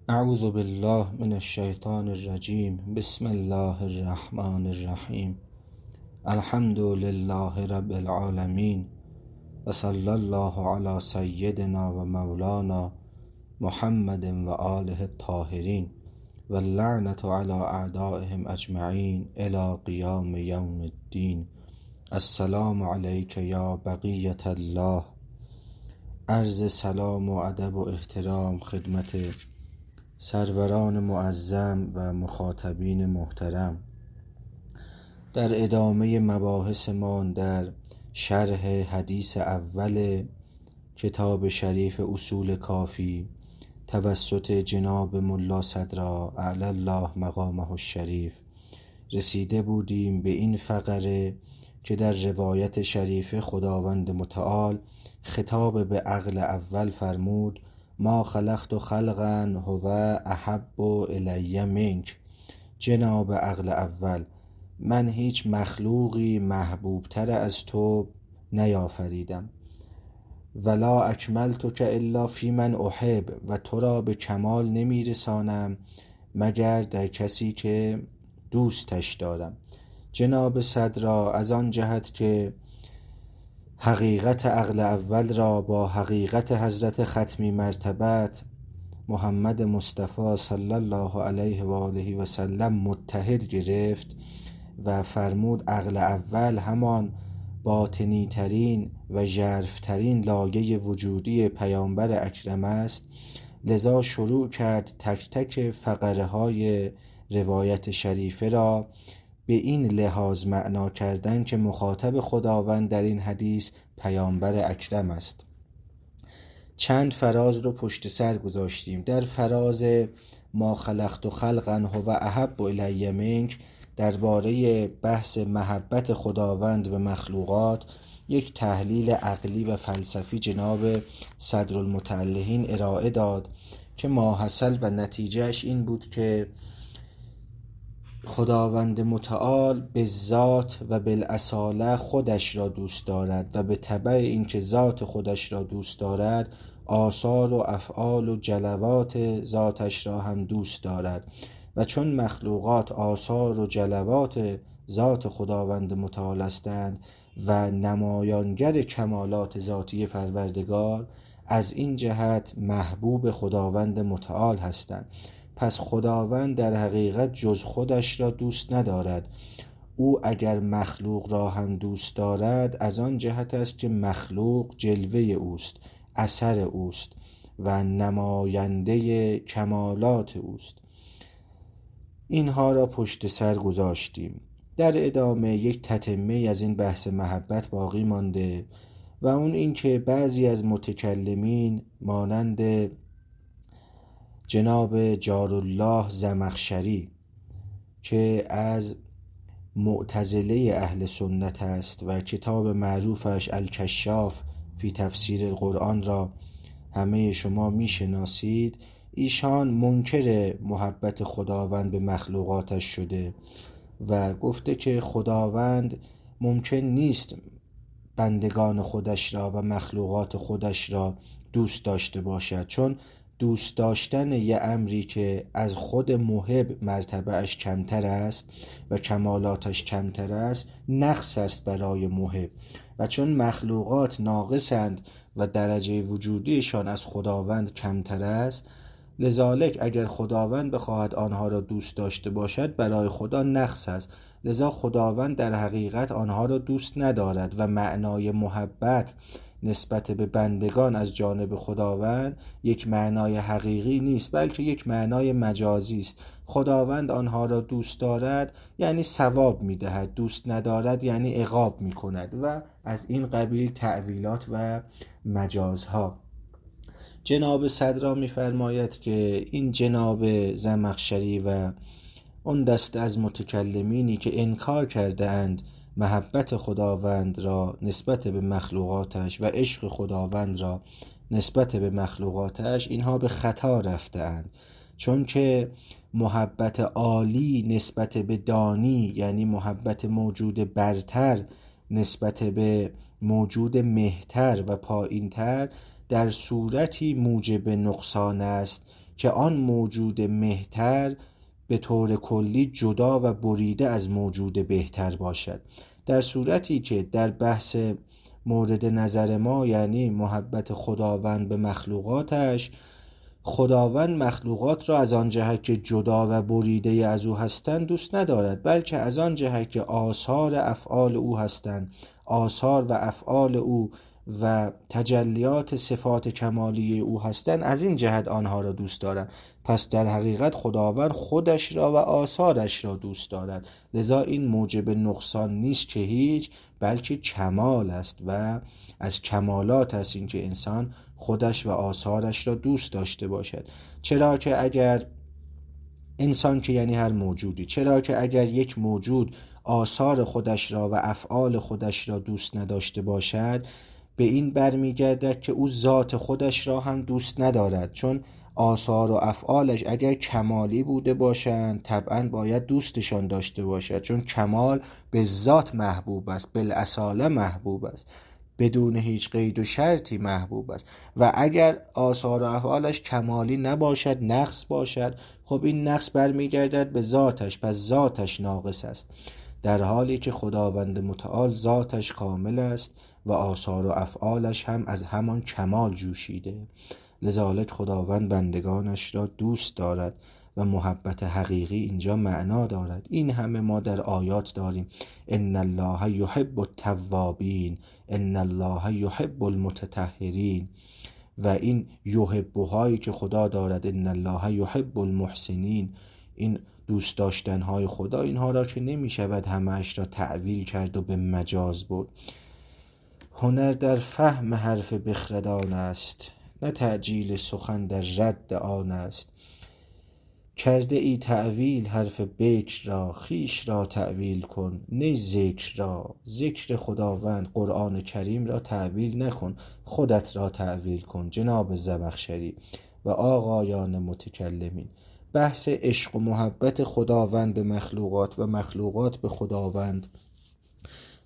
اعوذ بالله من الشیطان الرجیم. بسم الله الرحمن الرحیم. الحمد لله رب العالمین و صلی الله علی سیدنا و مولانا محمد و آله الطاهرین و اللعنة علی اعدائهم اجمعین الی قیام یوم الدین. السلام علیک یا بقیة الله. عرض سلام و ادب و احترام خدمت سروران معظم و مخاطبین محترم. در ادامه مباحثمان در شرح حدیث اول کتاب شریف اصول کافی توسط جناب ملا صدرا اعلی الله مقامه الشریف رسیده بودیم به این فقره که در روایت شریف خداوند متعال خطاب به عقل اول فرمود: ما خلقت خلقا هو احب الی منک. جناب عقل اول، من هیچ مخلوقی محبوب تر از تو نیافریدم. ولا اکملتک الا فی من احب، و تو را به کمال نمی رسانم مگر در کسی که دوستش دارم. جناب صدرا از آن جهت که حقیقت عقل اول را با حقیقت حضرت ختمی مرتبت محمد مصطفی صلی الله علیه و آله و سلم متحد گرفت و فرمود عقل اول همان باطنی ترین و ژرف‌ترین لایه وجودی پیامبر اکرم است، لذا شروع کرد تک تک فقره های روایت شریفه را به این لحاظ معنا کردن که مخاطب خداوند در این حدیث پیامبر اکرم است. چند فراز رو پشت سر گذاشتیم. در فراز ما خلقت خلقا هو احب الی منک درباره بحث محبت خداوند به مخلوقات یک تحلیل عقلی و فلسفی جناب صدرالمتعلهین ارائه داد که ماحصل و نتیجهش این بود که خداوند متعال به ذات و بالاصاله خودش را دوست دارد و به تبع اینکه ذات خودش را دوست دارد آثار و افعال و جلوات ذاتش را هم دوست دارد، و چون مخلوقات آثار و جلوات ذات خداوند متعال هستند و نمایانگر کمالات ذاتی پروردگار، از این جهت محبوب خداوند متعال هستند. پس خداوند در حقیقت جز خودش را دوست ندارد. او اگر مخلوق را هم دوست دارد از آن جهت است که مخلوق جلوه اوست، اثر اوست و نماینده کمالات اوست. اینها را پشت سر گذاشتیم. در ادامه یک تتمه از این بحث محبت باقی مانده و اون این که بعضی از متکلمین مانند جناب جارالله زمخشری که از معتزله اهل سنت است و کتاب معروفش الکشاف فی تفسیر القرآن را همه شما میشناسید، ایشان منکر محبت خداوند به مخلوقاتش شده و گفته که خداوند ممکن نیست بندگان خودش را و مخلوقات خودش را دوست داشته باشد، چون دوست داشتن یه امری که از خود محب مرتبهش کمتر است و کمالاتش کمتر است نقص است برای محب، و چون مخلوقات ناقصند و درجه وجودیشان از خداوند کمتر است، لذالک اگر خداوند بخواهد آنها را دوست داشته باشد برای خدا نقص است، لذا خداوند در حقیقت آنها را دوست ندارد و معنای محبت نسبت به بندگان از جانب خداوند یک معنای حقیقی نیست بلکه یک معنای مجازی است. خداوند آنها را دوست دارد یعنی ثواب می‌دهد، دوست ندارد یعنی عقاب می‌کند و از این قبیل تأویلات و مجازها. جناب صدرا می‌فرماید که این جناب زمخشری و اون دست از متکلمینی که انکار کرده اند محبت خداوند را نسبت به مخلوقاتش و عشق خداوند را نسبت به مخلوقاتش، اینها به خطا رفته اند، چون که محبت عالی نسبت به دانی یعنی محبت موجود برتر نسبت به موجود مهتر و پایینتر در صورتی موجب نقصان است که آن موجود مهتر به طور کلی جدا و بریده از موجود بهتر باشد. در صورتی که در بحث مورد نظر ما، یعنی محبت خداوند به مخلوقاتش، خداوند مخلوقات را از آن جهت که جدا و بریده از او هستند دوست ندارد، بلکه از آن جهت که آثار افعال او هستند، آثار و افعال او و تجلیات صفات کمالی او هستند، از این جهت آنها را دوست دارد. پس در حقیقت خداوند خودش را و آثارش را دوست دارد، لذا این موجب نقصان نیست که هیچ، بلکه کمال است و از کمالات است این که انسان خودش و آثارش را دوست داشته باشد. چرا که اگر انسان که یعنی هر موجودی، چرا که اگر یک موجود آثار خودش را و افعال خودش را دوست نداشته باشد، به این برمیگردد که او ذات خودش را هم دوست ندارد، چون آثار و افعالش اگر کمالی بوده باشند طبعا باید دوستشان داشته باشد، چون کمال به ذات محبوب است، بالاصاله محبوب است، بدون هیچ قید و شرطی محبوب است. و اگر آثار و افعالش کمالی نباشد، نقص باشد، خب این نقص برمیگردد به ذاتش، پس ذاتش ناقص است، در حالی که خداوند متعال ذاتش کامل است و آثار و افعالش هم از همان کمال جوشیده. لذالک خداوند بندگانش را دوست دارد و محبت حقیقی اینجا معنا دارد. این همه ما در آیات داریم، ان الله یحب التوابین، ان الله یحب المتطهرین، و این یحب‌هایی که خدا دارد، ان الله یحب المحسنین، این دوست داشتنهای خدا، اینها را که نمی شود همه‌اش را تعویل کرد و به مجاز برد. هنر در فهم حرف بخردان است، نه تعجیل سخن در رد آن است. کرده ای تعویل حرف بکر را، خیش را تعویل کن نه ذکر را. ذکر خداوند قرآن کریم را تعویل نکن، خودت را تعویل کن جناب زمخشری و آقایان متکلمین. بحث عشق و محبت خداوند به مخلوقات و مخلوقات به خداوند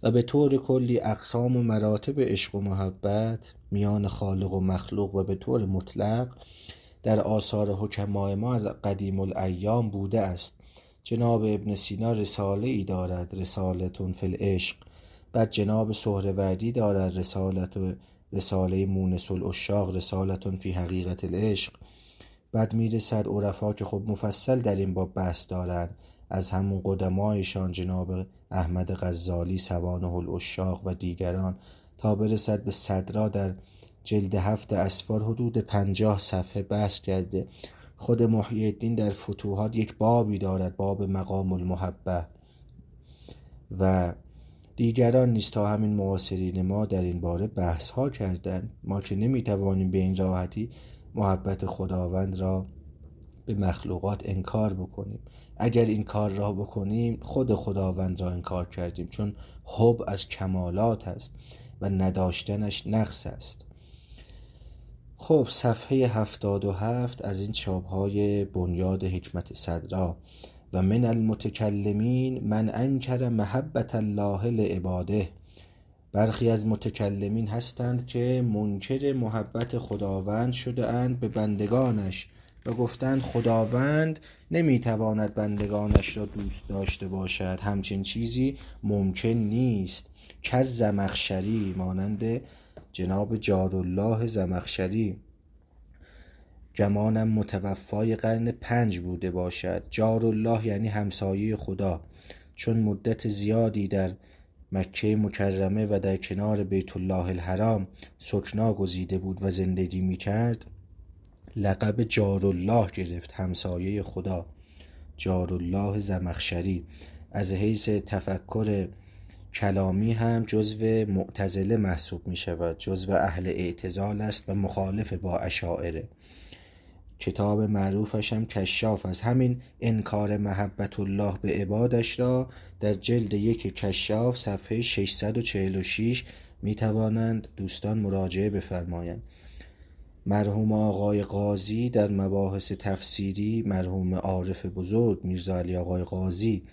و به طور کلی اقسام و مراتب عشق و محبت میان خالق و مخلوق و به طور مطلق در آثار حکمای ما از قدیم الایام بوده است. جناب ابن سینا رساله ای دارد، رسالتون فی العشق. بعد جناب سهروردی دارد رساله مونس العشاق، رسالتون فی حقیقت العشق. بعد میرسد عرفا که خب مفصل در این باب بحث دارند، از همون قدمایشان جناب احمد غزالی سوانح العشاق و دیگران، تا برسد به صدرا در جلد 7 اسفار حدود 50 صفحه بحث کرده. خود محی الدین در فتوحات یک بابی دارد، باب مقام المحبه، و دیگران نیز تا همین معاصرین ما در این باره بحث ها کردند. ما که نمیتوانیم به این راحتی محبت خداوند را به مخلوقات انکار بکنیم. اگر این کار را بکنیم خود خداوند را انکار کردیم، چون حب از کمالات است و نداشتنش نقص است. خب صفحه 77 از این چاپ‌های بنیاد حکمت صدرا. و من المتکلمین من انکر محبت الله لعباده. برخی از متکلمین هستند که منکر محبت خداوند شده اند به بندگانش و گفتند خداوند نمیتواند بندگانش را دوست داشته باشد، همچین چیزی ممکن نیست. که زمخشری، مانند جناب جارالله زمخشری، گمانم متوفای قرن 5 بوده باشد. جارالله یعنی همسایه خدا، چون مدت زیادی در مکه مکرمه و در کنار بیت الله الحرام سکنا گزیده بود و زندگی میکرد، لقب جارالله گرفت، همسایه خدا، جارالله زمخشری. از حیث تفکر کلامی هم جزو معتزله محسوب می شود، جزو اهل اعتزال است و مخالف با اشاعره. کتاب معروفش هم کشاف است. همین انکار محبت الله به عبادش را در جلد 1 کشاف صفحه 646 می توانند دوستان مراجعه بفرمایند. مرحوم آقای قاضی در مباحث تفسیری، مرحوم عارف بزرگ میرزا علی آقای قاضی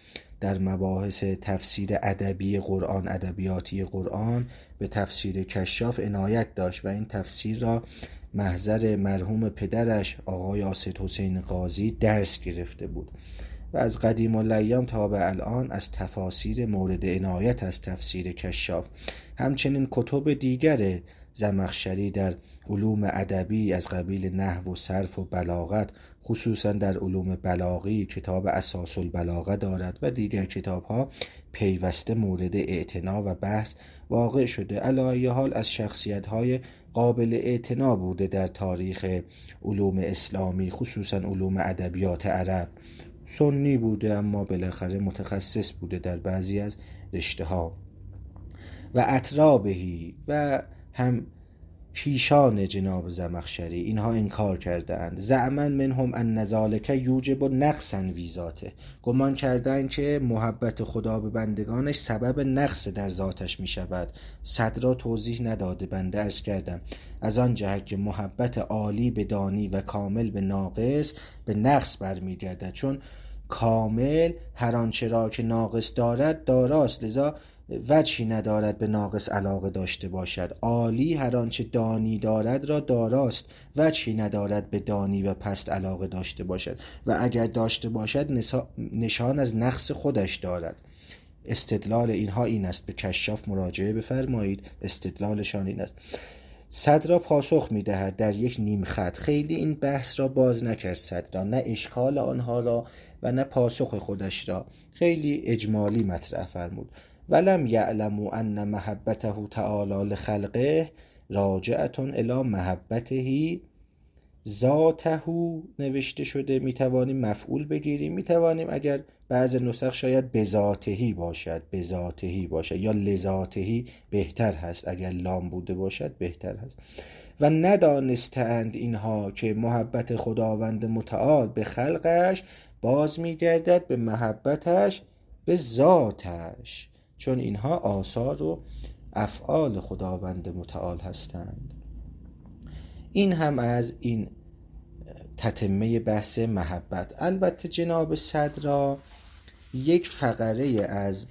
در مباحث تفسیر ادبی قرآن، ادبیاتی قرآن، به تفسیر کشاف عنایت داشت و این تفسیر را محضر مرحوم پدرش آقای اسد حسین قاضی درس گرفته بود و از قدیم الایام تا به الان از تفاسیر مورد عنایت از تفسیر کشاف، همچنین کتب دیگر زمخشری در علوم ادبی از قبیل نحو و صرف و بلاغت، خصوصا در علوم بلاغی کتاب اساس البلاغه دارد و دیگر کتاب‌ها پیوسته مورد اعتنا و بحث واقع شده. علی ای حال از شخصیت‌های قابل اعتنا بوده در تاریخ علوم اسلامی، خصوصا علوم ادبیات عرب. سنی بوده اما بالاخره متخصص بوده در بعضی از رشته‌ها و اترابهی و هم کیشان جناب زمخشری اینها انکار کردند. زعما منهم ان ذلک یوجب نقصا ویذاته، گمان کردند که محبت خدا به بندگانش سبب نقص در ذاتش می شود. صدرا توضیح نداده، بنده عرض کردم از آن جهت که محبت عالی به دانی و کامل به ناقص به نقص برمیگردد، چون کامل هر آنچه را که ناقص دارد داراست، لذا وجهی ندارد به ناقص علاقه داشته باشد. عالی هر آنچه دانی دارد را داراست، وجهی ندارد به دانی و پست علاقه داشته باشد و اگر داشته باشد نشان از نقص خودش دارد. استدلال اینها این است، به کشاف مراجعه بفرمایید، استدلالشان این است. صدرا پاسخ می‌دهد در یک نیم خط، خیلی این بحث را باز نکرد صدرا، نه اشکال آنها را و نه پاسخ خودش را، خیلی اجمالی مطرح فرمود. ولم یعلموا ان محبته تعالی لخلقه راجعه الی محبته ذاته نوشته شده. میتوانیم مفعول بگیریم، میتوانیم اگر بعض نسخ شاید بذاتهی باشد، بذاتهی باشد یا لذاتهی بهتر هست، اگر لام بوده باشد بهتر هست. و ندانستند اینها که محبت خداوند متعال به خلقش باز میگردد به محبتش به ذاتش، چون اینها آثار و افعال خداوند متعال هستند. این هم از این تتمه بحث محبت. البته جناب صدرا یک فقره از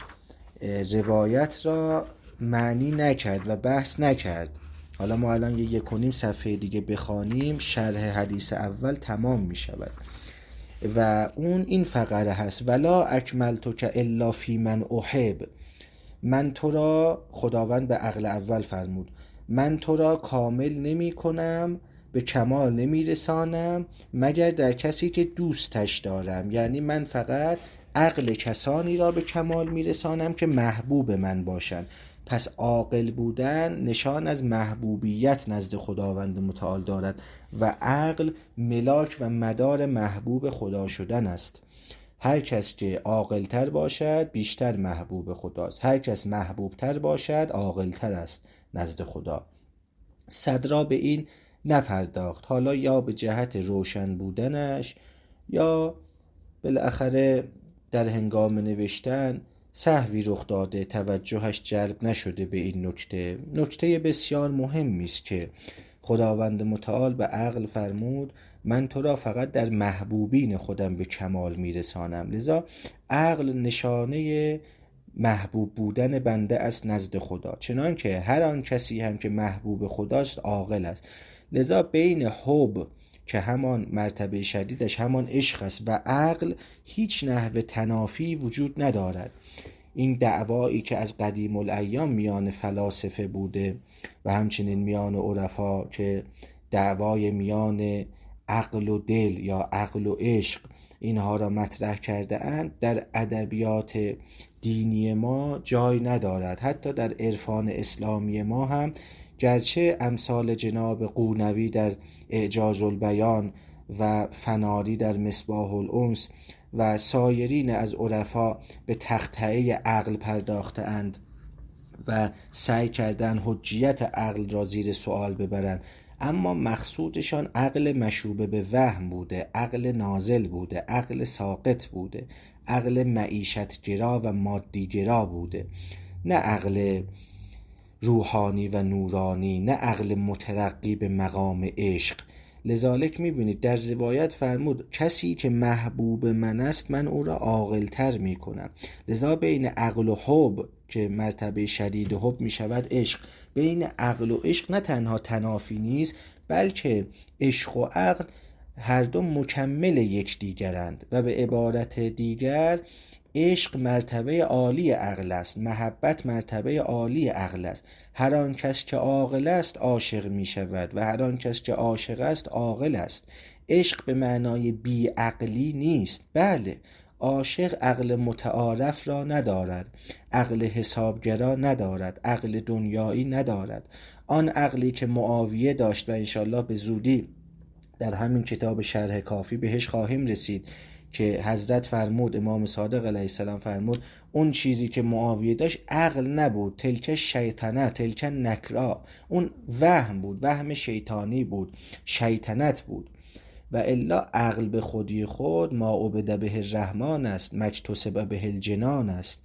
روایت را معنی نکرد و بحث نکرد. حالا ما الان 1.5 صفحه دیگه بخوانیم شرح حدیث اول تمام می شود و اون این فقره هست: ولا اکملتک الا فی من احب. من تو را، خداوند به عقل اول فرمود، من تو را کامل نمی کنم، به کمال نمی رسانم مگر در کسی که دوستش دارم. یعنی من فقط عقل کسانی را به کمال می رسانم که محبوب من باشند. پس عاقل بودن نشان از محبوبیت نزد خداوند متعال دارد و عقل ملاک و مدار محبوب خدا شدن است. هر کس که عاقل‌تر باشد بیشتر محبوب خداست، هر کس محبوبتر باشد عاقل‌تر است نزد خدا. صدرا به این نپرداخت، حالا یا به جهت روشن بودنش یا بالاخره در هنگام نوشتن سهوی رخ داده، توجهش جلب نشده به این نکته. نکته بسیار مهمی است که خداوند متعال به عقل فرمود من تو را فقط در محبوبین خودم به کمال میرسانم. لذا عقل نشانه محبوب بودن بنده است نزد خدا، چنان که هر آن کسی هم که محبوب خداست عاقل است. لذا بین حب که همان مرتبه شدیدش همان عشق است و عقل هیچ نحو تنافی وجود ندارد. این دعوایی که از قدیم الایام میان فلاسفه بوده و همچنین میان عرفا که دعوای میان عقل و دل یا عقل و عشق اینها را مطرح کرده اند، در ادبیات دینی ما جای ندارد. حتی در عرفان اسلامی ما هم گرچه امثال جناب قونوی در اعجاز البیان و فناری در مصباح الانس و سایرین از عرفا به تخطئه عقل پرداخته اند و سعی کردن حجیت عقل را زیر سوال ببرند، اما مقصودشان عقل مشوبه به وهم بوده، عقل نازل بوده، عقل ساقط بوده، عقل معیشتگرا و مادیگرا بوده، نه عقل روحانی و نورانی، نه عقل مترقی به مقام عشق. لذالک میبینید در روایت فرمود کسی که محبوب من است من او را عاقل‌تر میکنم. لذا بین عقل و حب که مرتبه شدید حب میشود عشق، بین عقل و عشق نه تنها تنافی نیست بلکه عشق و عقل هر دو مکمل یکدیگرند و به عبارت دیگر عشق مرتبه عالی عقل است، محبت مرتبه عالی عقل است. هر آن کس که عاقل است عاشق می شود و هر آن کس که عاشق است عاقل است. عشق به معنای بی عقلی نیست. بله، عاشق عقل متعارف را ندارد، عقل حسابگرا ندارد، عقل دنیایی ندارد. آن عقلی که معاویه داشت و انشالله به زودی در همین کتاب شرح کافی بهش خواهیم رسید که حضرت فرمود، امام صادق علیه السلام فرمود اون چیزی که معاویه داشت عقل نبود، تلک شیطنه، تلک نکرا، اون وهم بود، وهم شیطانی بود، شیطنت بود. و الا عقل به خودی خود ما عبد به الرحمن است، مکتسب به الجنان است.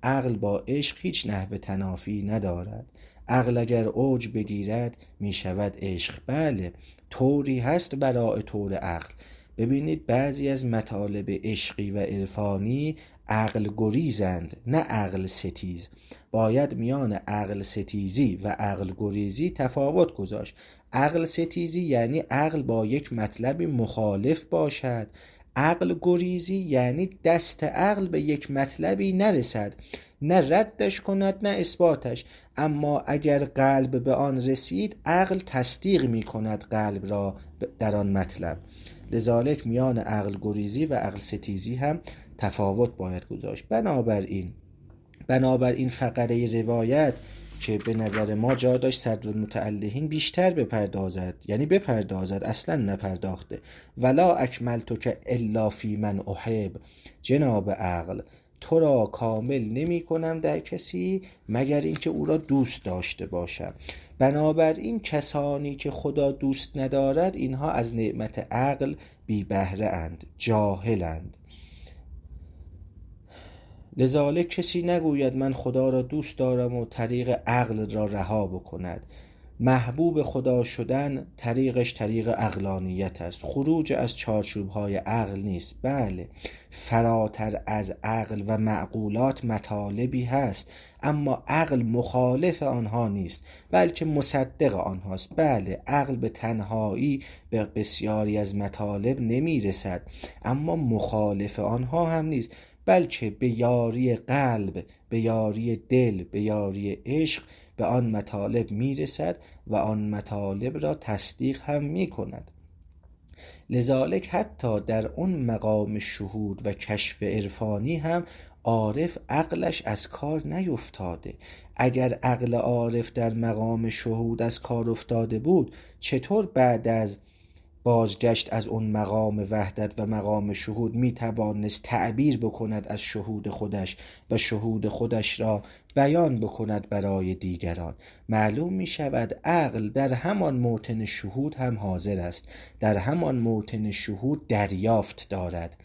عقل با عشق هیچ نحو تنافی ندارد. عقل اگر اوج بگیرد می شود عشق. بله، طوری هست برای طور عقل. ببینید بعضی از مطالب عشقی و عرفانی عقل گریزند، نه عقل ستیز. باید میان عقل ستیزی و عقل گریزی تفاوت گذاشت. عقل ستیزی یعنی عقل با یک مطلبی مخالف باشد، عقل گریزی یعنی دست عقل به یک مطلبی نرسد، نه ردش کند نه اثباتش، اما اگر قلب به آن رسید عقل تصدیق می کند قلب را در آن مطلب. لذالک میان عقل گریزی و عقل ستیزی هم تفاوت باید گذاشت. بنابراین فقره روایت که به نظر ما جا داشت صدرالمتعلهین بیشتر بپردازد، یعنی بپردازد، اصلا نپرداخته. ولا اکملتک الا فی من احب، جناب عقل تو را کامل نمی کنم در کسی مگر اینکه او را دوست داشته باشم. بنابراین کسانی که خدا دوست ندارد اینها از نعمت عقل بی بهره اند، جاهلند. لذالک کسی نگوید من خدا را دوست دارم و طریق عقل را رها بکند. محبوب خدا شدن طریقش طریق عقلانیت است، خروج از چارچوب‌های عقل نیست. بله، فراتر از عقل و معقولات مطالبی هست، اما عقل مخالف آنها نیست بلکه مصدق آنهاست. بله، عقل به تنهایی به بسیاری از مطالب نمیرسد، اما مخالف آنها هم نیست، بلکه به یاری قلب، به یاری دل، به یاری عشق به آن مطالب میرسد و آن مطالب را تصدیق هم میکند. لذالک حتی در اون مقام شهود و کشف عرفانی هم عارف عقلش از کار نیفتاده. اگر عقل عارف در مقام شهود از کار افتاده بود، چطور بعد از بازگشت از اون مقام وحدت و مقام شهود می توانست تعبیر بکند از شهود خودش و شهود خودش را بیان بکند برای دیگران؟ معلوم می شود عقل در همان موطن شهود هم حاضر است، در همان موطن شهود دریافت دارد.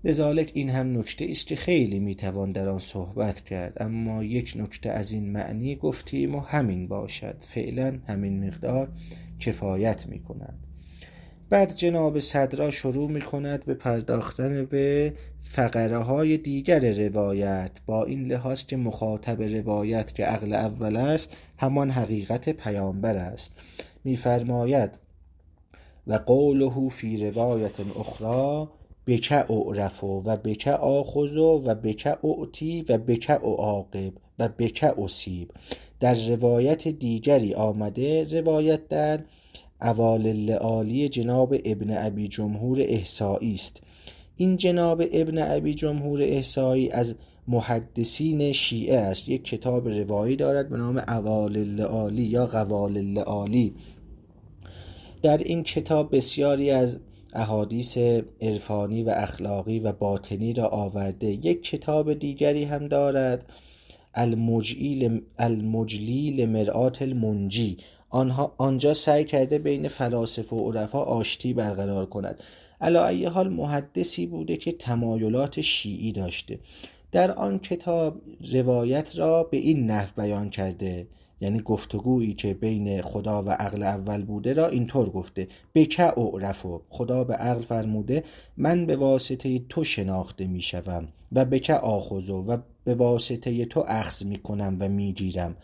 لذالک این هم نکته است که خیلی میتوان در آن صحبت کرد، اما یک نکته از این معنی گفتیم و همین باشد، فعلا همین مقدار کفایت میکند. بعد جناب صدرا شروع میکند به پرداختن به فقره های دیگر روایت، با این لحاظ که مخاطب روایت که عقل اول است همان حقیقت پیامبر است. میفرماید و قوله فی روایت اخرى بک اعرف و بک آخذ و بک اعطی و بک اعاقب و بک اصیب. در روایت دیگری آمده، روایت در اوالل عالی جناب ابن ابی جمهور احصایی است. این جناب ابن ابی جمهور احصایی از محدثین شیعه است، یک کتاب روایی دارد به نام اوالل عالی یا قوالل عالی. در این کتاب بسیاری از احادیث عرفانی و اخلاقی و باطنی را آورده. یک کتاب دیگری هم دارد، المجلی لمرآت المنجی. آنجا سعی کرده بین فلاسفه و عرفا آشتی برقرار کند. علی ای حال محدثی بوده که تمایلات شیعی داشته. در آن کتاب روایت را به این نحو بیان کرده، یعنی گفتگویی که بین خدا و عقل اول بوده را اینطور گفته: بک اعرفو، خدا به عقل فرموده من به واسطه تو شناخته می شوم، و بک آخذو، و به واسطه تو اخذ می کنم و می گیرم.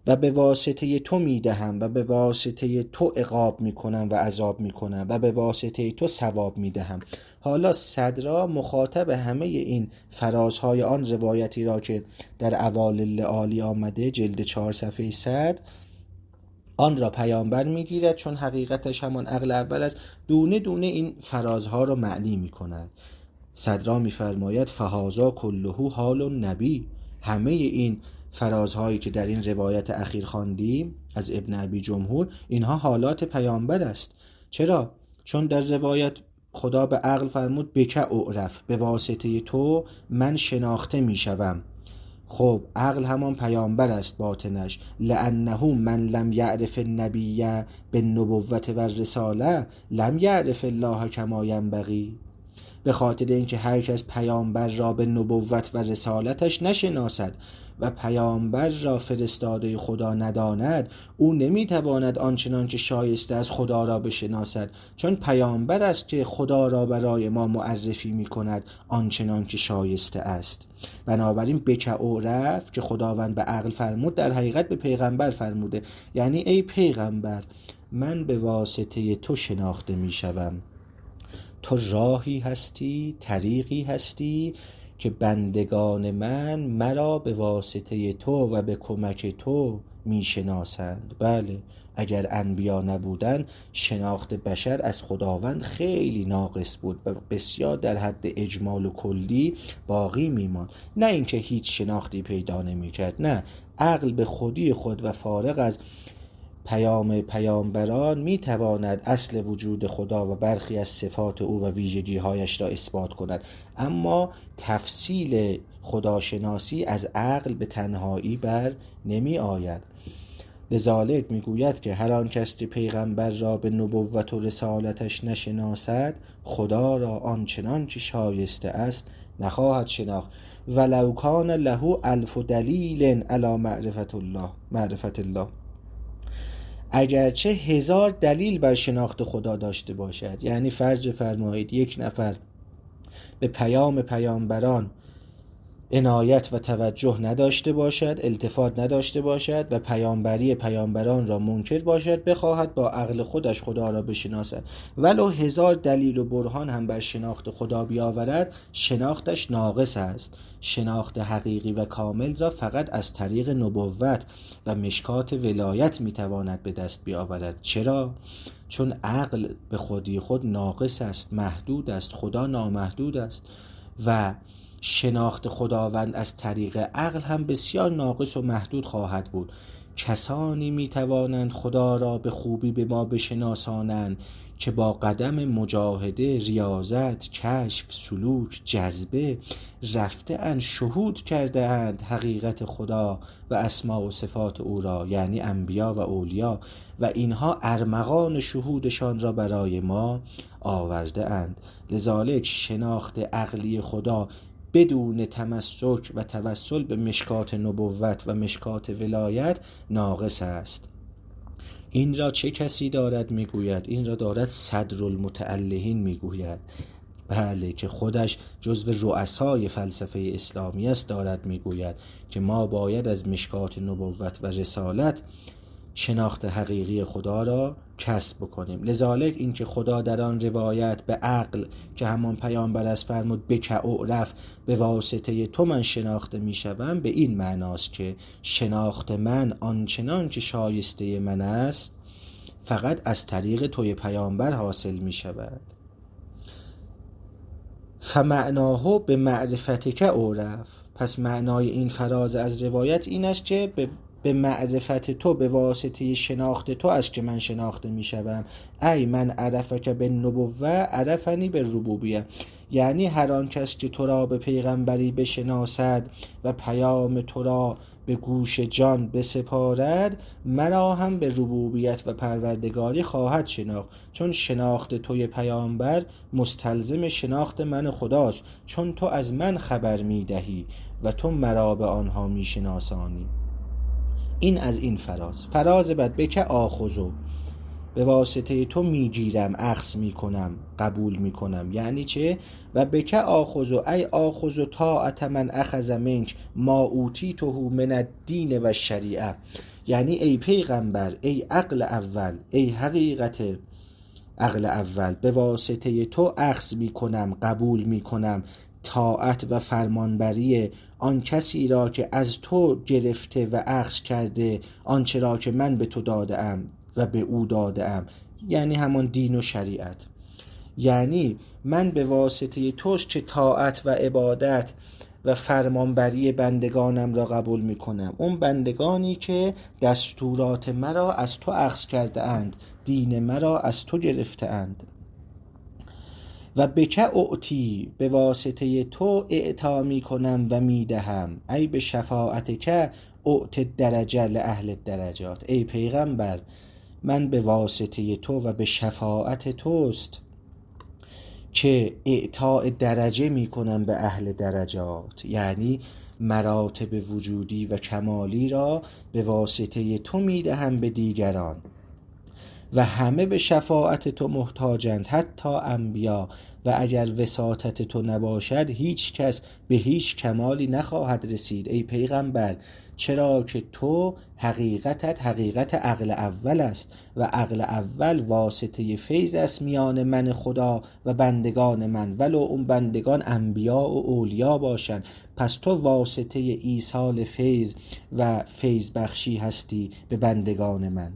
و به واسطه تو میدهم و به واسطه تو عقاب میکنم و عذاب میکنم و به واسطه تو ثواب میدهم. حالا صدرا مخاطب همه این فرازهای آن روایتی را که در اوالل عالی آمده، جلد 4 صفحه 100، آن را پیامبر میگیرد، چون حقیقتش همان عقل اول است، دونه دونه این فرازها را معنی میکند. صدرا میفرماید فهذا کلهو حال النبی، همه این فرازهایی که در این روایت اخیر خواندیم از ابن ابی جمهور، اینها حالات پیامبر است. چرا؟ چون در روایت خدا به عقل فرمود بک اعرف، به واسطه تو من شناخته میشوم. خب عقل همان پیامبر است باطنش، لانه من لم یعرف النبی بالنبوة و الرساله لم یعرف الله کما ینبغی. به خاطر اینکه هر کس پیامبر را به نبوت و رسالتش نشناسد و پیامبر را فرستاده خدا نداند، او نمیتواند آنچنان که شایسته از خدا را بشناسد، چون پیامبر است که خدا را برای ما معرفی میکند آنچنان که شایسته است. بنابراین بک اعرف که خداوند به عقل فرمود، در حقیقت به پیغمبر فرموده، یعنی ای پیغمبر من به واسطه تو شناخته میشوم. تو راهی هستی، طریقی هستی که بندگان من مرا به واسطه تو و به کمک تو میشناسند. بله، اگر انبیا نبودن، شناخت بشر از خداوند خیلی ناقص بود و بسیار در حد اجمال و کلی باقی میمان. نه اینکه هیچ شناختی پیدا نمیکرد، نه، عقل به خودی خود و فارغ از پیامبران میتواند اصل وجود خدا و برخی از صفات او و ویژگی‌هایش را اثبات کند، اما تفصیل خداشناسی از عقل به تنهایی بر نمی آید. لذالک میگوید که هر آن کس که پیغمبر را به نبوت و رسالتش نشناسد، خدا را آنچنان که شایسته است نخواهد شناخت. ولو کان له الف دلیل علی معرفت الله، اگرچه 1000 دلیل بر شناخت خدا داشته باشد. یعنی فرض بفرمایید یک نفر به پیام پیامبران عنایت و توجه نداشته باشد، التفات نداشته باشد و پیامبری پیامبران را منکر باشد، بخواهد با عقل خودش خدا را بشناسد، ولو 1000 دلیل و برهان هم بر شناخت خدا بیاورد، شناختش ناقص است. شناخت حقیقی و کامل را فقط از طریق نبوت و مشکات ولایت میتواند به دست بیاورد. چرا؟ چون عقل به خودی خود ناقص است، محدود است، خدا نامحدود است و شناخت خداوند از طریق عقل هم بسیار ناقص و محدود خواهد بود. کسانی می توانند خدا را به خوبی به ما بشناسانند که با قدم مجاهده، ریاضت، کشف، سلوک، جذبه رفته اند، شهود کرده اند حقیقت خدا و اسماء و صفات او را، یعنی انبیا و اولیا، و اینها ارمغان شهودشان را برای ما آورده اند. لذالک شناخت عقلی خدا بدون تمسک و توسل به مشکات نبوت و مشکات ولایت ناقص است. این را چه کسی دارد میگوید؟ این را دارد صدرالمتعلهین میگوید. بله، که خودش جزو رؤسای فلسفه اسلامی است، دارد میگوید که ما باید از مشکات نبوت و رسالت شناخت حقیقی خدا را کسب بکنیم. لذالک این که خدا در آن روایت به عقل که همان پیامبر است فرمود بک اعرف، به واسطه تو من شناخته میشوم، به این معناست که شناخت من آنچنان که شایسته من است فقط از طریق توی پیامبر حاصل میشود. فمعناه به معرفتک اعرف، پس معنای این فراز از روایت این است که به معرفت تو، به واسطه شناخت تو است که من شناخته می شوم. ای من عرفک به نبوه عرفنی به ربوبیه، یعنی هر آن کس که تو را به پیغمبری بشناسد و پیام تو را به گوش جان بسپارد، مرا هم به ربوبیت و پروردگاری خواهد شناخت، چون شناخت توی پیامبر مستلزم شناخت من خداست، چون تو از من خبر می دهی و تو مرا به آنها می شناسانی. این از این فراز بعد بک آخذو، به واسطه تو میگیرم، اخذ میکنم، قبول میکنم. یعنی چه؟ و بک آخذو ای آخذو طاعت من اخذ منک ما اوتیته من الدین و شریعه، یعنی ای پیغمبر، ای عقل اول، ای حقیقت عقل اول، به واسطه تو اخذ می کنم، قبول می کنم طاعت و فرمانبری آن کسی را که از تو گرفته و اخذ کرده آنچه را که من به تو دادم و به او دادم، یعنی همان دین و شریعت. یعنی من به واسطه توست که طاعت و عبادت و فرمانبری بندگانم را قبول می کنم، اون بندگانی که دستورات مرا از تو اخذ کرده اند، دین مرا از تو گرفته اند. و بک اعطی، به واسطه تو اعطا می کنم و می دهم، ای به شفاعت که اعطی درجه لأهل درجات. ای پیغمبر، من به واسطه تو و به شفاعت توست که اعطاء درجه می کنم به اهل درجات، یعنی مراتب وجودی و کمالی را به واسطه تو می دهم به دیگران. و همه به شفاعت تو محتاجند، حتی انبیا، و اگر وساطت تو نباشد هیچ کس به هیچ کمالی نخواهد رسید. ای پیغمبر، چرا که تو حقیقتت حقیقت عقل اول است و عقل اول واسطه فیض است میان من خدا و بندگان من، ولو اون بندگان انبیا و اولیا باشند. پس تو واسطه ایصال فیض و فیض بخشی هستی به بندگان من.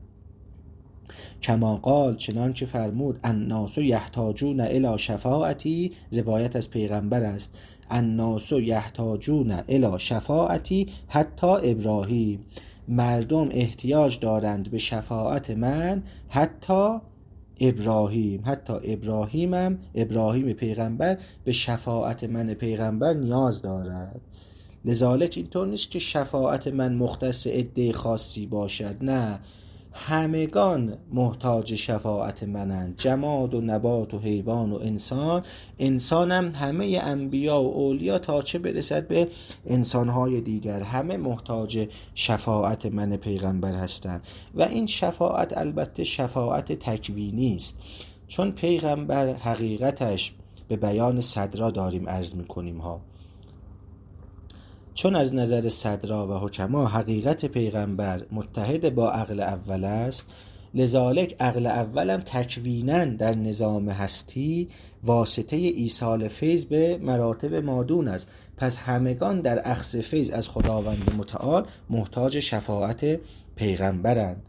کما قال، چنان که فرمود، الناس یحتاجون الی شفاعتی، روایت از پیغمبر است، الناس یحتاجون الی شفاعتی حتی ابراهیم، مردم احتیاج دارند به شفاعت من حتی ابراهیم، حتی ابراهیم پیغمبر به شفاعت من پیغمبر نیاز دارد. لذالک اینطور نیست که شفاعت من مختص عده خاصی باشد، نه، همگان محتاج شفاعت منند، جماد و نبات و حیوان و انسان، انسانم همه انبیا و اولیا تا چه برسد به انسانهای دیگر، همه محتاج شفاعت من پیغمبر هستند. و این شفاعت البته شفاعت تکوینی است، چون پیغمبر حقیقتش به بیان صدرا داریم عرض میکنیم ها، چون از نظر صدرا و حکما حقیقت پیغمبر متحد با عقل اول است، لذالک عقل اولم تکویناً در نظام هستی واسطه ایصال فیض به مراتب مادون است. پس همگان در اخذ فیض از خداوند متعال محتاج شفاعت پیغمبرند.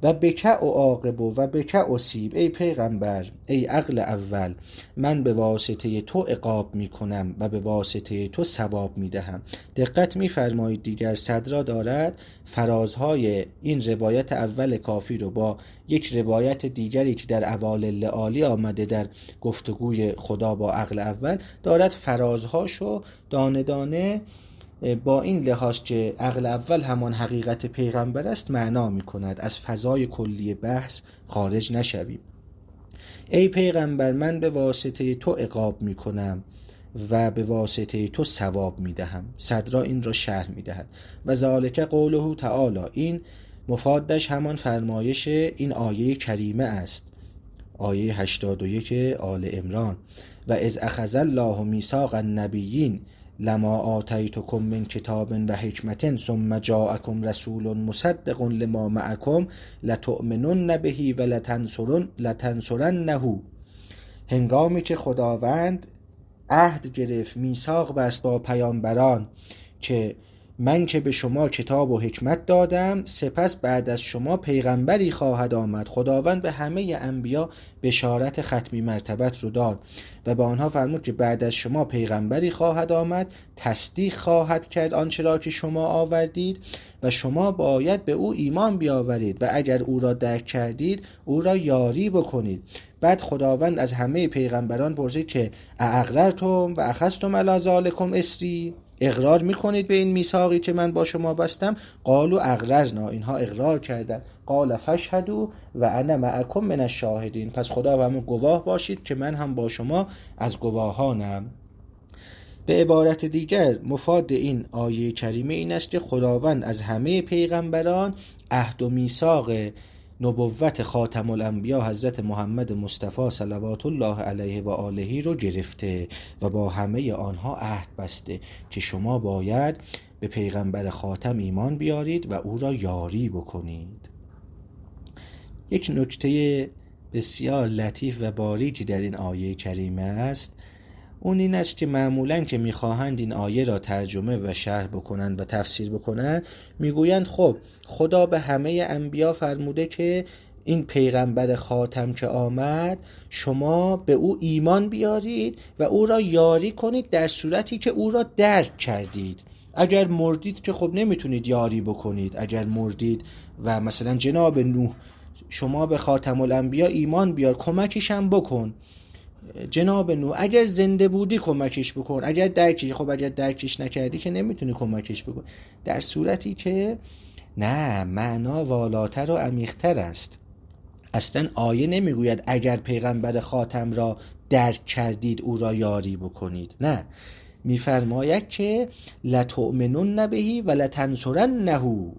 و بک اعاقب و بک اصیب، ای پیغمبر، ای عقل اول، من به واسطه تو عقاب می کنم و به واسطه تو ثواب می دهم. دقت می فرمایید دیگر صدرا دارد فرازهای این روایت اول کافی رو با یک روایت دیگری که در اوالل عالی آمده در گفتگوی خدا با عقل اول دارد فرازهاشو دانه دانه با این لحاظ که عقل اول همان حقیقت پیغمبر است معنا می کند، از فضای کلی بحث خارج نشویم. ای پیغمبر، من به واسطه تو عقاب می کنم و به واسطه تو ثواب می دهم. صدرا این را شرح می دهد. و ذالک قوله تعالی، این مفادش همان فرمایش این آیه کریمه است، آیه 81 آل عمران. و اذ اخذ الله میثاق النبیین لما آتیتکم من کتاب و حکمت ثم جاءکم رسول مصدق لما معکم لتؤمنن به و لتنصرنه. هنگامی که خداوند عهد گرفت، میثاق بست با پیامبران که من که به شما کتاب و حکمت دادم، سپس بعد از شما پیغمبری خواهد آمد. خداوند به همه انبیا بشارت ختمی مرتبت رو داد و به آنها فرمود که بعد از شما پیغمبری خواهد آمد، تصدیق خواهد کرد آنچه را که شما آوردید و شما باید به او ایمان بیاورید و اگر او را درک کردید او را یاری بکنید. بعد خداوند از همه پیغمبران پرسید که اقررتم و اخذتم علی ذالکم اصری، اقرار میکنید به این میثاقی که من با شما بستم؟ قالوا اقررنا، اینها اقرار کردند. قال فاشهدوا و انا معکم من الشاهدین، پس خدا و همون گواه باشید که من هم با شما از گواهانم. به عبارت دیگر مفاد این آیه کریمه این است که خداوند از همه پیغمبران عهد و میثاق نبوت خاتم الانبیا حضرت محمد مصطفی صلوات الله علیه و آله رو گرفته و با همه آنها عهد بسته که شما باید به پیغمبر خاتم ایمان بیارید و او را یاری بکنید. یک نکته بسیار لطیف و باریکی در این آیه کریمه است. اون این است که معمولاً که میخواهند این آیه را ترجمه و شرح بکنند و تفسیر بکنند، میگویند خب خدا به همه انبیا فرموده که این پیغمبر خاتم که آمد شما به او ایمان بیارید و او را یاری کنید در صورتی که او را درک کردید. اگر مردید که خب نمیتونید یاری بکنید. اگر مردید و مثلا جناب نوح شما به خاتم الانبیا ایمان بیار کمکش هم بکن، جناب نوح اگر زنده بودی کمکش بکن، اگر درکش نکردی که نمیتونی کمکش بکن. در صورتی که نه، معنا والاتر و عمیق‌تر است. اصلا آیه نمیگوید اگر پیغمبر خاتم را درک کردید او را یاری بکنید، نه، میفرماید که لتؤمنن بهی و لتنصرنه، او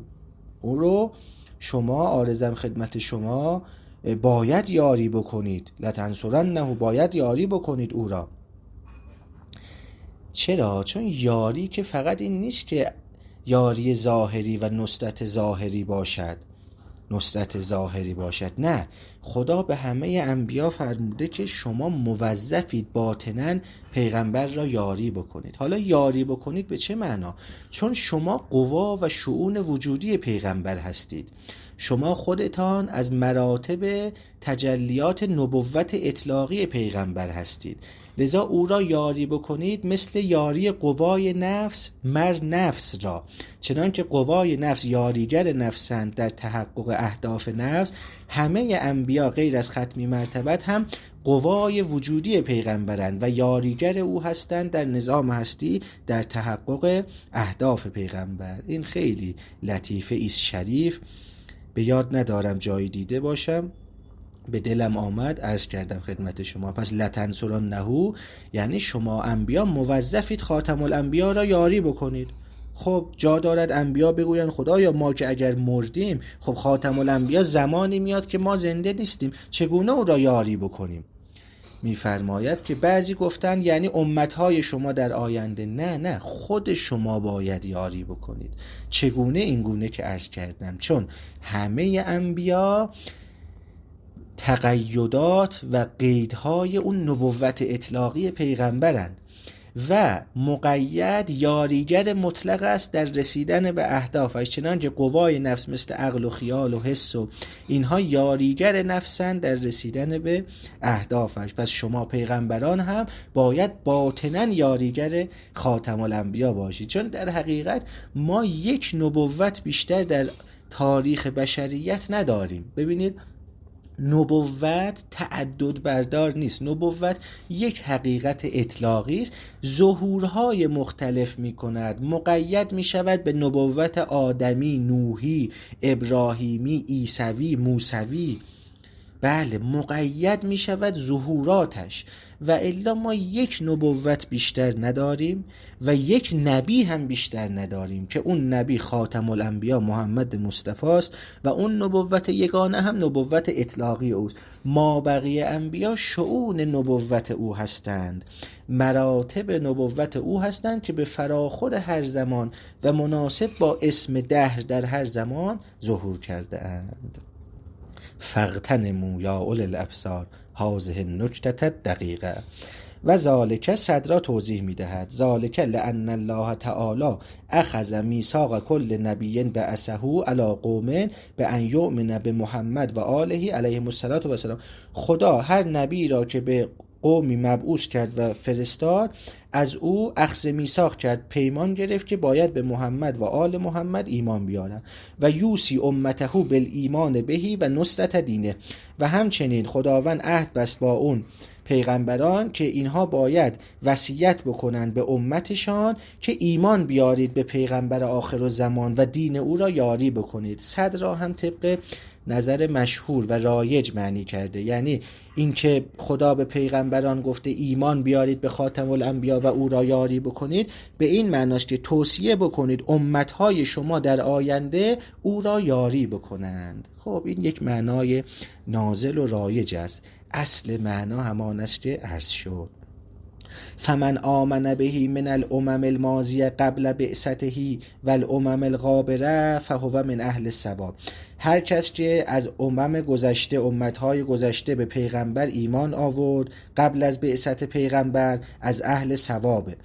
رو شما عارضم خدمت شما باید یاری بکنید، لتنصرنه، باید یاری بکنید او را. چرا؟ چون یاری که فقط این نیست که یاری ظاهری و نصرت ظاهری باشد، نه، خدا به همه انبیا فرموده که شما موظفید باطناً پیغمبر را یاری بکنید. حالا یاری بکنید به چه معنا؟ چون شما قوا و شؤون وجودی پیغمبر هستید. شما خودتان از مراتب تجلیات نبوت اطلاقی پیغمبر هستید، لذا او را یاری بکنید مثل یاری قوای نفس مر نفس را. چنان که قوای نفس یاریگر نفسند در تحقق اهداف نفس، همه انبیا غیر از ختمی مرتبت هم قوای وجودی پیغمبرند و یاریگر او هستند در نظام هستی در تحقق اهداف پیغمبر. این خیلی لطیفه ایست شریف، به یاد ندارم جایی دیده باشم، به دلم آمد عرض کردم خدمت شما. پس لتنصرنه یعنی شما انبیا موظفید خاتم الانبیا را یاری بکنید. خب جا دارد انبیا بگویند خدایا ما که اگر مردیم، خب خاتم الانبیا زمانی میاد که ما زنده نیستیم، چگونه او را یاری بکنیم؟ میفرماید که بعضی گفتن یعنی امتهای شما در آینده. نه، خود شما باید یاری بکنید. چگونه؟ این گونه که عرض کردم، چون همه انبیا تقیدات و قیدهای اون نبوت اطلاقی پیغمبرند و مقید یاریگر مطلق است در رسیدن به اهدافش. چنانکه قوای نفس مثل عقل و خیال و حس و اینها یاریگر نفسند در رسیدن به اهدافش. پس شما پیغمبران هم باید باطناً یاریگر خاتم الانبیا باشید، چون در حقیقت ما یک نبوت بیشتر در تاریخ بشریت نداریم. ببینید، نبوت تعدد بردار نیست، نبوت یک حقیقت اطلاقی است، ظهورهای مختلف می کند، مقید می شود به نبوت آدمی، نوحی، ابراهیمی، عیسوی، موسوی. بله، مقید می شود ظهوراتش، و الا ما یک نبوت بیشتر نداریم و یک نبی هم بیشتر نداریم که اون نبی خاتم الانبیا محمد مصطفی است و اون نبوت یگانه هم نبوت اطلاقی اوست. ما بقیه انبیا شؤون نبوت او هستند، مراتب نبوت او هستند که به فراخور هر زمان و مناسب با اسم دهر در هر زمان ظهور کرده اند. فاغتنموا یا اولی الابصار هذه النکته الدقیقه. و ذالک صدرا توضیح میدهد، ذالک لان الله تعالی اخذ میثاق کل نبی بعثه علی قوم بان یؤمن بمحمد و آله علیهم الصلاة و السلام. خدا هر نبی را که به قومی مبعوث کرد و فرستاد، از او اخذ میثاق کرد، پیمان گرفت که باید به محمد و آل محمد ایمان بیارند و یوسی امته بالایمان بهی و نصرت دینه. و همچنین خداوند عهد بست با اون پیغمبران که اینها باید وصیت بکنند به امتشان که ایمان بیارید به پیغمبر آخر الزمان و دین او را یاری بکنید. صد را هم طبق نظر مشهور و رایج معنی کرده، یعنی اینکه خدا به پیغمبران گفته ایمان بیارید به خاتم الانبیا و او را یاری بکنید، به این معناست که توصیه بکنید امتهای شما در آینده او را یاری بکنند. خب این یک معنای نازل و رایج است. اصل معنا همان است که عرض شد. فمن آمن به من الامم الماضیه قبل بعثته و الامم الغابره فهو من اهل الصواب. هر کس که از امم گذشته، امتهای گذشته به پیغمبر ایمان آورد قبل از بعثت پیغمبر، از اهل صوابه.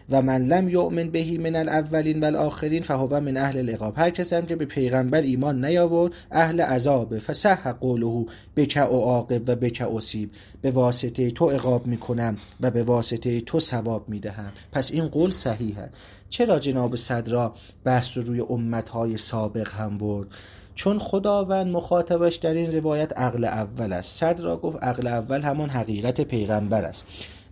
و من لم یؤمن به من الاولین و الاخرین فهو من اهل العقاب. هر کس هم که به پیغمبر ایمان نیاورد اهل عذابه. فصح قوله بک اعاقب و بک اصیب، به واسطه تو عقاب میکنم و به واسطه تو ثواب میدهم. پس این قول صحیحه. چرا جناب صدرا بحث رو روی امتهای سابق هم برد؟ چون خداوند مخاطبش در این روایت عقل اول است. صدرا گفت عقل اول همان حقیقت پیغمبر است.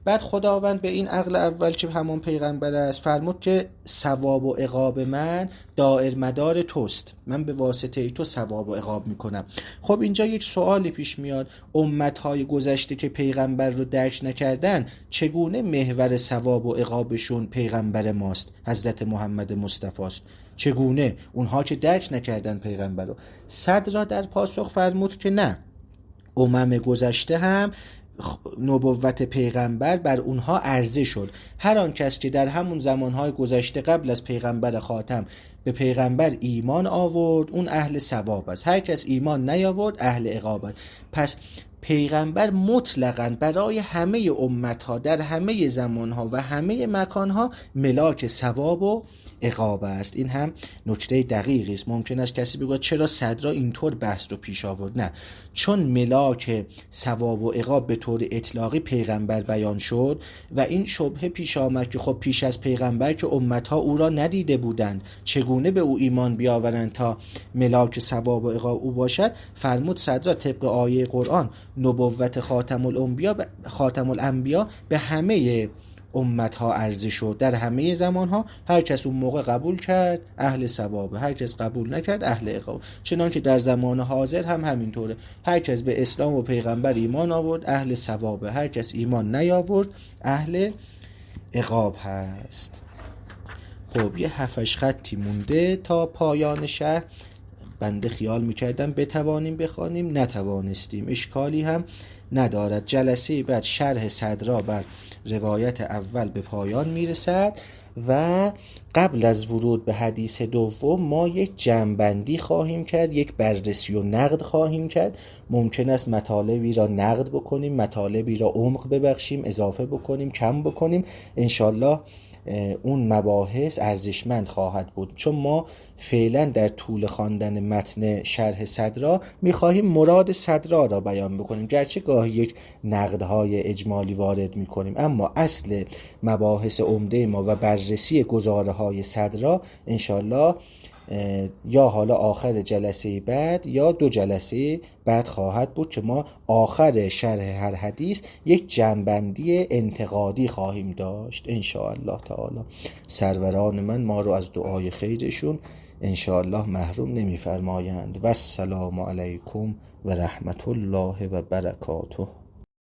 بعد خداوند به این عقل اول که همون پیغمبر است فرمود که ثواب و عقاب من دائر مدار توست، من به واسطه تو ثواب و عقاب میکنم. خب اینجا یک سوالی پیش میاد، امتهای گذشته که پیغمبر رو درک نکردن چگونه محور ثواب و عقابشون پیغمبر ماست، حضرت محمد مصطفی است؟ چگونه اونها که درک نکردن پیغمبر رو؟ صدرا در پاسخ فرمود که نه، امم گذشته هم نبوت پیغمبر بر اونها عرضه شد. هر آن کس که در همون زمانهای گذشته قبل از پیغمبر خاتم به پیغمبر ایمان آورد اون اهل ثواب است. هر کس ایمان نیاورد اهل عقاب است. پس پیغمبر مطلقاً برای همه امتها در همه زمانها و همه مکانها ملاک ثواب و عقاب است. این هم نکته دقیقی است. ممکن است کسی بگه چرا صدرا اینطور بحث رو پیش آورد؟ نه، چون ملاک ثواب و عقاب به طور اطلاقی پیغمبر بیان شد و این شبهه پیش آمد که خب پیش از پیغمبر که امتها او را ندیده بودند، چگونه به او ایمان بیاورند تا ملاک ثواب و عقاب او باشد؟ فرمود صدرا طبق آیه قرآن نبوت خاتم الانبیا به همه امتها عرضه شد، در همه زمانها. هر کس اون موقع قبول کرد اهل ثواب، هر کس قبول نکرد اهل عقاب. چنانکه در زمان حاضر هم همینطوره، هر کس به اسلام و پیغمبر ایمان آورد اهل ثواب، هر کس ایمان نیاورد اهل عقاب هست. خب یه 7-8 خطی مونده تا پایان شرح. بنده خیال میکردم بتوانیم بخوانیم، نتوانستیم، اشکالی هم ندارد. جلسه بعد شرح صدرا بر روایت اول به پایان میرسد و قبل از ورود به حدیث دوم ما یک جمع‌بندی خواهیم کرد، یک بررسی و نقد خواهیم کرد. ممکن است مطالبی را نقد بکنیم، مطالبی را عمق ببخشیم، اضافه بکنیم، کم بکنیم. انشالله اون مباحث ارزشمند خواهد بود، چون ما فعلا در طول خواندن متن شرح صدرا میخواهیم مراد صدرا را بیان بکنیم، گرچه گاهی یک نقدهای اجمالی وارد میکنیم، اما اصل مباحث عمده ما و بررسی گزاره های صدرا انشالله یا حالا آخر جلسه بعد یا 2 جلسه بعد خواهد بود که ما آخر شرح هر حدیث یک جمع‌بندی انتقادی خواهیم داشت انشاءالله تعالی. سروران من ما رو از دعای خیرشون انشاءالله محروم نمی‌فرمایند. و السلام علیکم و رحمت الله و برکاته.